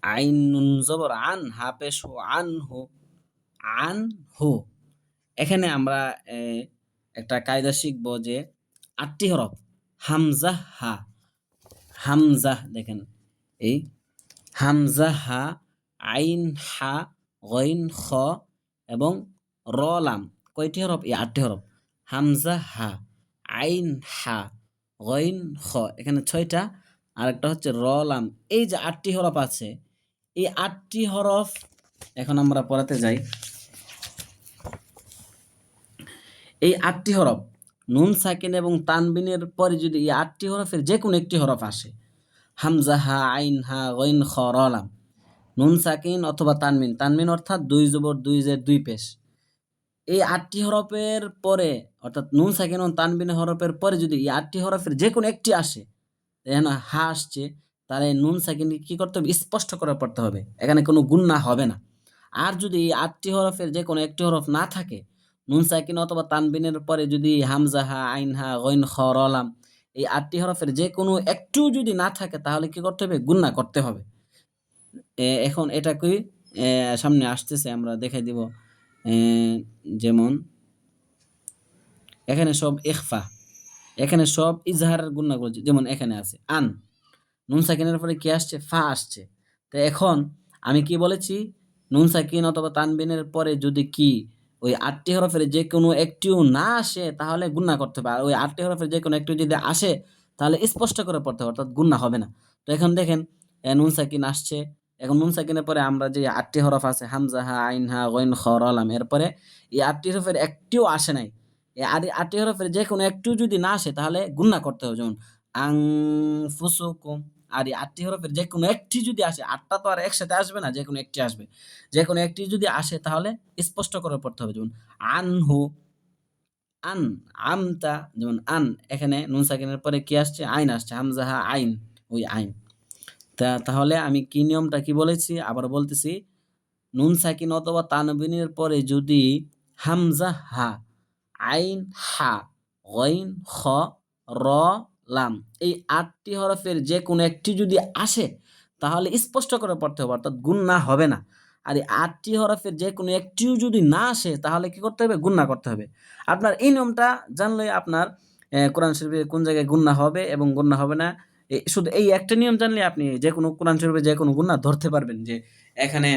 আইন নুন জবর আন, হা পেশ হু, আনহু, আনহু। এখানে আমরা একটা কায়দা শিখব যে 8টি হরফ হামজা হা, হামজা দেখেন এই হামজা হা, আইন হা, গইন খ এবং র লাম। কয়টি হরফ? এই 8টি হরফ। হামজা হা, আইন হা, গইন খ, এখানে 6টা, আরেকটা হচ্ছে র লাম। এই যে 8টি হরফ আছে, এই 8টি হরফ এখন আমরা পড়াতে যাই। এই 8টি হরফ নুন সাকিন এবং তানবিনের পরে যদি এই 8টি হরফের যে কোনো একটি হরফ আসে, হামজা হা, আইন হা, গইন খ, র লাম, নুন সাকিন অথবা তানবিন, তানবিন অর্থাৎ 2 জবর 2 জের 2 পেশ, এই 8টি হরফের পরে অর্থাৎ নুন সাকিন এবং তানবিন হরফের পরে যদি এই 8টি হরফের যে কোনো একটি আসে, যেন হা আসছে, তাহলে নুন সাকিনকে কি করতে হবে? স্পষ্ট করে পড়তে হবে, এখানে কোনো গুণনা হবে না। আর যদি এই 8টি হরফের যে কোনো একটি হরফ না থাকে, নুন সাকিন অথবা তানবিনের পরে যদি হামজা হা, আইন হা, গইন খ, র লাম, এই 8টি হরফের যে কোনো একটু যদি না থাকে, তাহলে কি করতে হবে? গুণনা করতে হবে। এখন এটা কি সামনে আসতেছে, আমরা দেখাই দিব। যেমন এখানে সব ইখফা, এখানে সব ইজহারের গুণাগুলো, যেমন এখানে আছে আন, নুন সাকিনের পরে কি আসছে? ফা আসছে। তো এখন আমি কি বলেছি? নুন সাকিন অথবা তানবিনের পরে যদি কি ওই 8টি হরফের যে কোনো একটিও না আসে, তাহলে গুণনা করতে হবে। আর ওই 8টি হরফের যে কোনো একটি যদি আসে, তাহলে স্পষ্ট করে পড়তে হবে, অর্থাৎ গুণনা হবে না। তো এখন দেখেন নুন সাকিন আসছে, এখন নুন সাকিনের পরে আমরা যে 8টি হরফ আছে হামজা হা, আইন হা, গইন খ, র লাম, এরপরে এই 8টি হরফের একটিও আসে নাই, এই 8টি হরফের যে কোনো একটু যদি না আসে, তাহলে গুণনা করতে হবে। যেমন আনফুসুকুম, আর এই 8টি হরফের যে কোনো একটি যদি আসে, 8টা তো আর একসাথে আসবে না, যে কোনো একটি আসবে, যে কোনো একটি যদি আসে তাহলে স্পষ্ট করে পড়তে হবে। যেমন আনহু, আন, আমতা, যেমন আন, এখানে নুন সাকিনের পরে কি আসছে? আইন আসছে, হামজা হা, আইন, ওই আইন। তাহলে আমি কি নিয়মটা কি বলেছি আবার বলতেছি, নুন সাকিন অথবা তানবিনের পরে যদি হামজা হা, আইন হা, গইন খ, র লাম, এই 8টি হরফের যে কোনো একটি যদি আসে, তাহলে স্পষ্ট করে পড়তে হবে, অর্থাৎ গুণনা হবে না। আর এই 8টি হরফের যে কোনো একটিও যদি না আসে, তাহলে কি করতে হবে? গুণনা করতে হবে। আপনার এই নিয়মটা জানলে আপনার কোরআন শরীফে কোন জায়গায় গুণনা হবে এবং গুণনা হবে না, শুধু এই একটা নিয়ম জানলে আপনি যে কোনো কোরআন শরীফে যে কোনো গুণনা ধরতে পারবেন, যে এখানে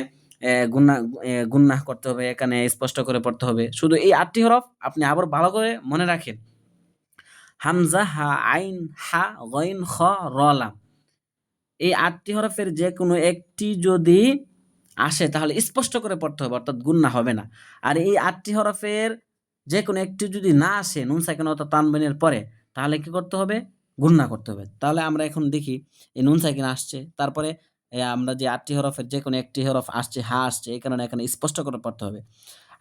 গুণনা করতে হবে, এখানে স্পষ্ট করে পড়তে হবে। শুধু এই 8টি হরফ আপনি আবার ভালো করে মনে রাখেন, হামজা হা, আইন হা, গইন খ, র লাম, এই 8টি হরফের যে কোনো একটি যদি আসে, তাহলে স্পষ্ট করে পড়তে হবে, অর্থাৎ গুণনা হবে না। আর এই 8টি হরফের যে কোনো একটি যদি না আসে নুন সাকিন অথবা তানবিনের পরে, তাহলে কি করতে হবে? গুণনা করতে হবে। তাহলে আমরা এখন দেখি, এই নুন সাকিন আসছে, তারপরে আমরা যে 8টি হরফের যে কোনো একটি হরফ আসছে, হা আসছে, এই কারণে এখানে স্পষ্ট করে পড়তে হবে।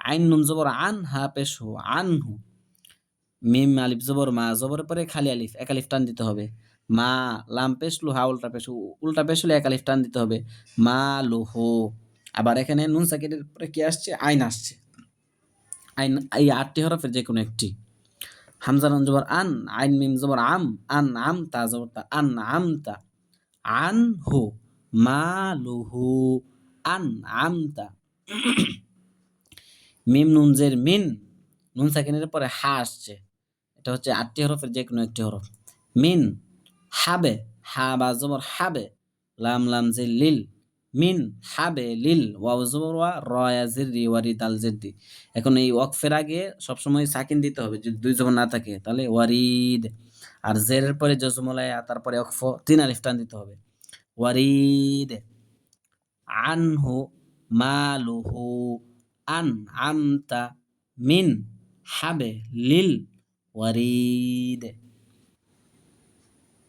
আইন নুন জবর আন, হা পেশ হু, আনহু। মিম আলিফ জবর মা, জবরের পরে খালি আলিফ, এক আলিফ টান দিতে হবে। মা, লাম পেশ লু, হা উল্টা পেশ, উল্টা পেশ হলে এক আলিফ টান দিতে হবে। মা লু হু। আবার এখানে নুন সাকিনের পরে কি আসছে? আইন আসছে। আইন, এই 8টি হরফের যে কোনো একটি। হামজা নুন জবর আন, আইন মিম জবর আম, আন আম তা জবর তা, আন আম তা, আন হু, মা লু হু, আন আম তা। মিম নুন জের মিন, নুন সাকিনের পরে হা আসছে, এটা হচ্ছে 8টি হরফের যে কোনো একটি হরফ। মিন, হাবে, হা বা জবর হাবে, লাম লাম জের লিল, মিন হাবে লিল, ওয়াও জবর ওয়া, র ইয়া জির রি, ওয়ারি দাল জের দি। এখন এই ওয়াকফের আগে সবসময় সাকিন দিতে হবে, যদি 2 জবর না থাকে, তাহলে ওয়ারিদ। আর জেরের পরে জজমলায়, তারপরে ওয়াকফ 3 আলিফ টান দিতে হবে। ওয়ারিদ, আনহু, মালুহু, আন আমতা, মিন হাবে লিল, ওয়ারিদ।